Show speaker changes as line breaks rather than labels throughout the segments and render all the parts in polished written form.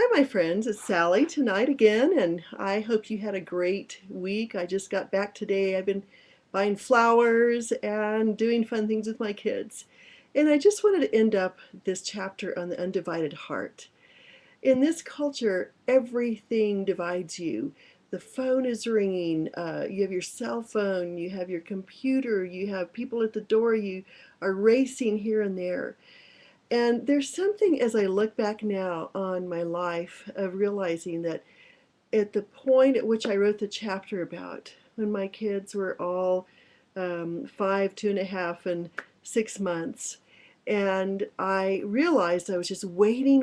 Hi, my friends. It's Sally tonight again, and I hope you had a great week. I just got back today. I've been buying flowers and doing fun things with my kids. And I just wanted to end up this chapter on the undivided heart. In this culture, everything divides you. The phone is ringing, you have your cell phone, you have your computer, you have people at the door, you are racing here and there. And there's something as I look back now on my life of realizing that at the point at which I wrote the chapter about when my kids were all 5, 2.5, and 6 months, and I realized I was just waiting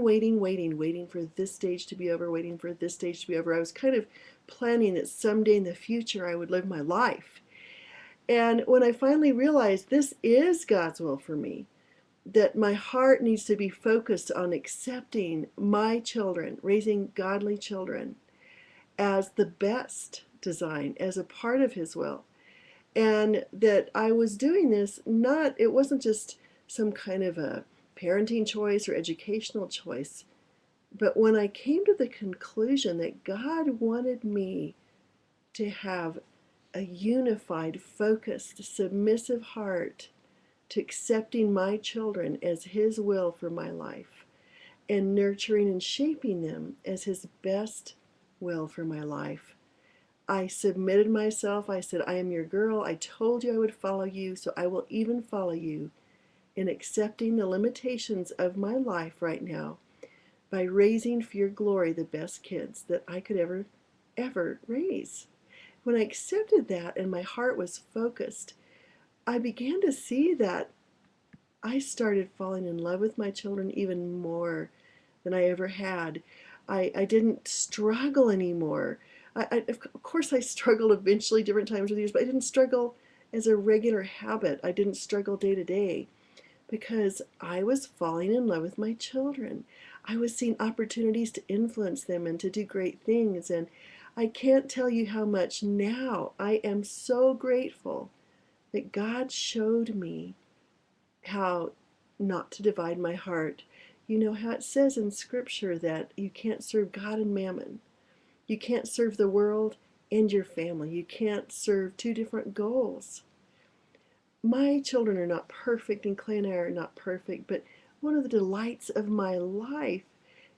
for this stage to be over, waiting for this stage to be over. I was kind of planning that someday in the future I would live my life. And when I finally realized this is God's will for me, that my heart needs to be focused on accepting my children, raising godly children as the best design, as a part of His will. And that I was doing this not, it wasn't just some kind of a parenting choice or educational choice, but when I came to the conclusion that God wanted me to have a unified, focused, submissive heart to accepting my children as His will for my life and nurturing and shaping them as His best will for my life. I submitted myself. I said, I am your girl. I told you I would follow you, so I will even follow you in accepting the limitations of my life right now by raising for your glory the best kids that I could ever raise. When I accepted that and my heart was focused, I began to see that I started falling in love with my children even more than I ever had. I didn't struggle anymore. Of course, I struggled eventually different times with years, but I didn't struggle as a regular habit. I didn't struggle day to day because I was falling in love with my children. I was seeing opportunities to influence them and to do great things. And I can't tell you how much now I am so grateful that God showed me how not to divide my heart. You know how it says in Scripture that you can't serve God and mammon. You can't serve the world and your family. You can't serve two different goals. My children are not perfect, and Clay and I are not perfect, but one of the delights of my life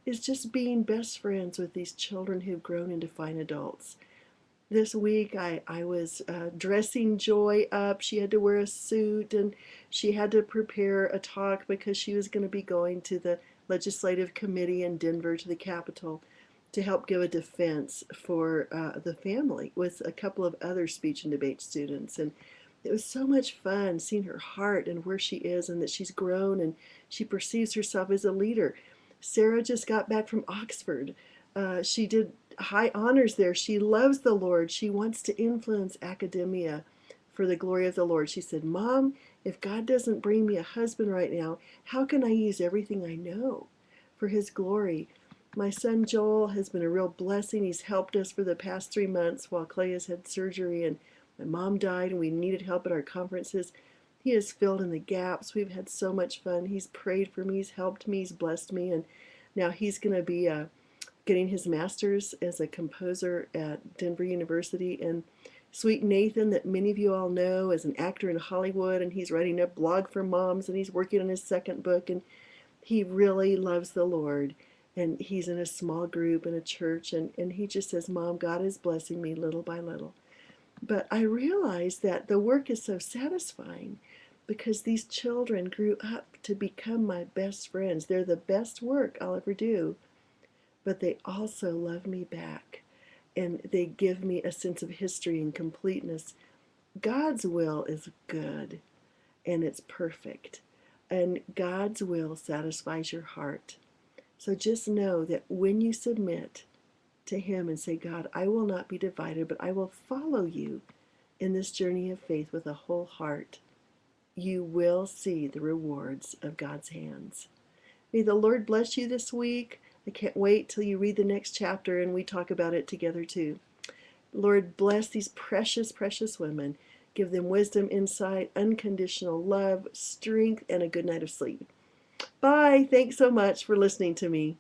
is just being best friends with these children who've grown into fine adults. This week I was dressing Joy up. She had to wear a suit and she had to prepare a talk because she was going to be going to the legislative committee in Denver, to the Capitol, to help give a defense for the family with a couple of other speech and debate students. And it was so much fun seeing her heart and where she is and that she's grown and she perceives herself as a leader. Sarah just got back from Oxford. She did high honors there. She loves the Lord. She wants to influence academia for the glory of the Lord. She said, Mom, if God doesn't bring me a husband right now, how can I use everything I know for His glory? My son Joel has been a real blessing. He's helped us for the past 3 months while Clay has had surgery and my mom died and we needed help at our conferences. He has filled in the gaps. We've had so much fun. He's prayed for me. He's helped me. He's blessed me. And now he's going to be getting his master's as a composer at Denver University. And sweet Nathan, that many of you all know, is an actor in Hollywood, and he's writing a blog for moms, and he's working on his second book, and he really loves the Lord. And he's in a small group in a church, and he just says, Mom, God is blessing me little by little. But I realized that the work is so satisfying because these children grew up to become my best friends. They're the best work I'll ever do, but they also love me back and they give me a sense of history and completeness. God's will is good and it's perfect, and God's will satisfies your heart. So just know that when you submit to Him and say, God, I will not be divided, but I will follow you in this journey of faith with a whole heart, you will see the rewards of God's hands. May the Lord bless you this week. I can't wait till you read the next chapter and we talk about it together too. Lord, bless these precious, precious women. Give them wisdom, insight, unconditional love, strength, and a good night of sleep. Bye. Thanks so much for listening to me.